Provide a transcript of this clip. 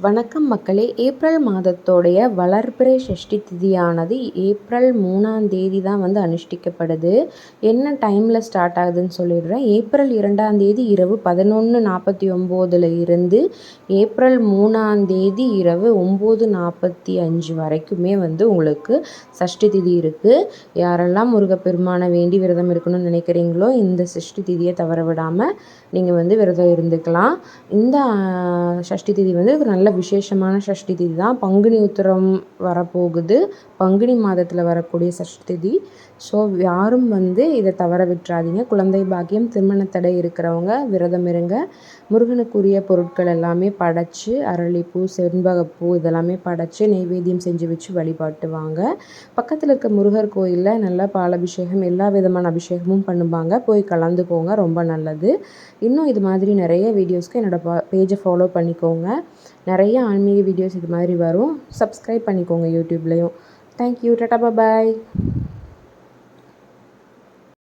வணக்கம் மக்களே. ஏப்ரல் மாதத்தோடைய வளர்பிறை சஷ்டி திதியானது ஏப்ரல் 3ஆம் தேதி தான் அனுஷ்டிக்கப்படுது. என்ன டைமில் ஸ்டார்ட் ஆகுதுன்னு சொல்லிடுறேன். ஏப்ரல் 2ஆம் தேதி இரவு 11:49 இருந்து ஏப்ரல் 3ஆம் தேதி இரவு 9:45 வரைக்குமே உங்களுக்கு சஷ்டி திதி இருக்குது. யாரெல்லாம் முருகப்பெருமானை வேண்டி விரதம் இருக்கணும்னு நினைக்கிறீங்களோ இந்த சஷ்டி திதியை தவற விடாமல் நீங்கள் விரதம் இருந்துக்கலாம். இந்த சஷ்டி திதி நல்ல விசேஷமான சஷ்டி திதி தான். பங்குனி உத்திரம் வரப்போகுது. பங்குனி மாதத்தில் வரக்கூடிய சஷ்டி திதி. ஸோ யாரும் இதை தவற விட்டுறாதீங்க. குழந்தை பாக்கியம், திருமண தடை இருக்கிறவங்க விரதம் இருங்க. முருகனுக்குரிய பொருட்கள் எல்லாமே படைச்சி, அரளிப்பூ, செண்பகப்பூ இதெல்லாமே படைச்சி நெய்வேத்தியம் செஞ்சு வச்சு வழிபாட்டு வாங்க. பக்கத்தில் இருக்க முருகர் கோயிலில் நல்லா பாலபிஷேகம், எல்லா விதமான அபிஷேகமும் பண்ணுவாங்க. போய் கலந்துக்கோங்க, ரொம்ப நல்லது. இன்னும் இது மாதிரி நிறைய வீடியோஸ்க்கு என்னோடய பேஜை ஃபாலோ பண்ணிக்கோங்க. நிறைய ஆன்மீக வீடியோஸ் இது மாதிரி வரும். சப்ஸ்கிரைப் பண்ணிக்கோங்க யூடியூப்லேயும். தேங்க்யூ. டாடா பாய்.